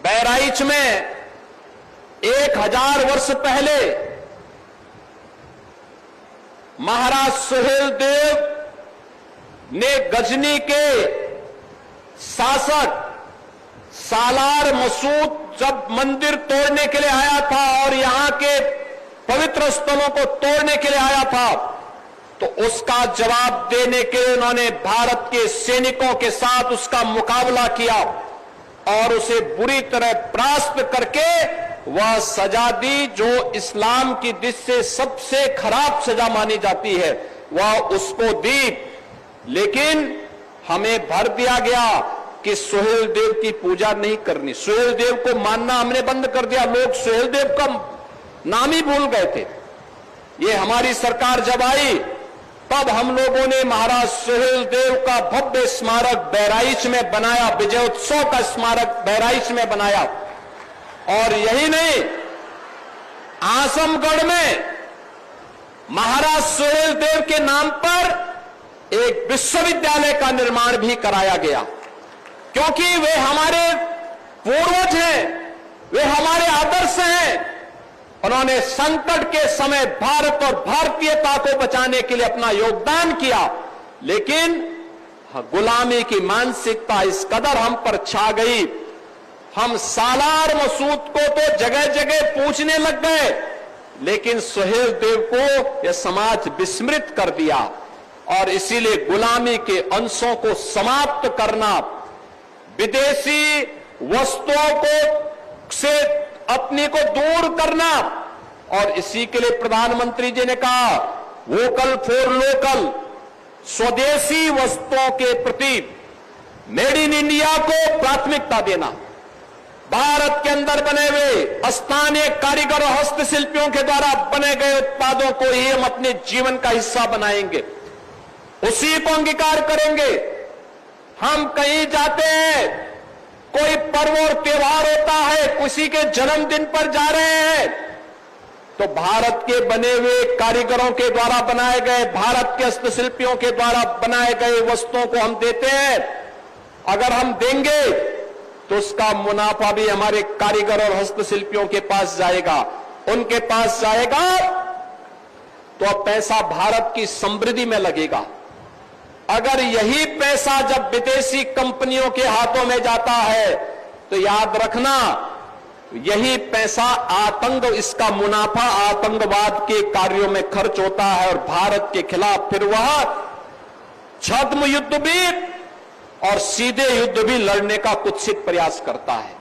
बहराइच में 1000 वर्ष पहले महाराज सुहेलदेव ने गजनी के शासक सालार मसूद जब मंदिर तोड़ने के लिए आया था और यहां के पवित्र स्थलों को तोड़ने के लिए आया था, तो उसका जवाब देने के लिए उन्होंने भारत के सैनिकों के साथ उसका मुकाबला किया और उसे बुरी तरह परास्त करके वह सजा दी जो इस्लाम की दृष्टि से सबसे खराब सजा मानी जाती है, वह उसको दी। लेकिन हमें भर दिया गया कि सुहेलदेव की पूजा नहीं करनी, सुहेलदेव को मानना हमने बंद कर दिया। लोग सुहेलदेव का नाम ही भूल गए थे। ये हमारी सरकार जब आई तब हम लोगों ने महाराज सुहेलदेव का भव्य स्मारक बहराइच में बनाया, विजयोत्सव का स्मारक बहराइच में बनाया। और यही नहीं, आजमगढ़ में महाराज सुहेलदेव के नाम पर एक विश्वविद्यालय का निर्माण भी कराया गया, क्योंकि वे हमारे पूर्वज हैं, वे हमारे आदर्श हैं। उन्होंने संकट के समय भारत और भारतीयता को बचाने के लिए अपना योगदान किया, लेकिन गुलामी की मानसिकता इस कदर हम पर छा गई, हम सालार मसूद को तो जगह जगह पूछने लग गए, लेकिन सुहेलदेव को यह समाज विस्मृत कर दिया। और इसीलिए गुलामी के अंशों को समाप्त करना, विदेशी वस्तुओं को से अपने को दूर करना, और इसी के लिए प्रधानमंत्री जी ने कहा वोकल फॉर लोकल, स्वदेशी वस्तुओं के प्रति मेड इन इंडिया को प्राथमिकता देना। भारत के अंदर बने हुए स्थानीय कारीगर और हस्तशिल्पियों के द्वारा बने गए उत्पादों को ही हम अपने जीवन का हिस्सा बनाएंगे, उसी को अंगीकार करेंगे। हम कहीं जाते हैं, कोई पर्व और त्योहार होता है, किसी के जन्मदिन पर जा रहे हैं, तो भारत के बने हुए कारीगरों के द्वारा बनाए गए, भारत के हस्तशिल्पियों के द्वारा बनाए गए वस्तुओं को हम देते हैं। अगर हम देंगे तो उसका मुनाफा भी हमारे कारीगर और हस्तशिल्पियों के पास जाएगा, उनके पास जाएगा, तो अब पैसा भारत की समृद्धि में लगेगा। अगर यही पैसा जब विदेशी कंपनियों के हाथों में जाता है, तो याद रखना यही पैसा आतंक, इसका मुनाफा आतंकवाद के कार्यों में खर्च होता है, और भारत के खिलाफ फिर वह छद्म युद्ध भी और सीधे युद्ध भी लड़ने का कुत्सित प्रयास करता है।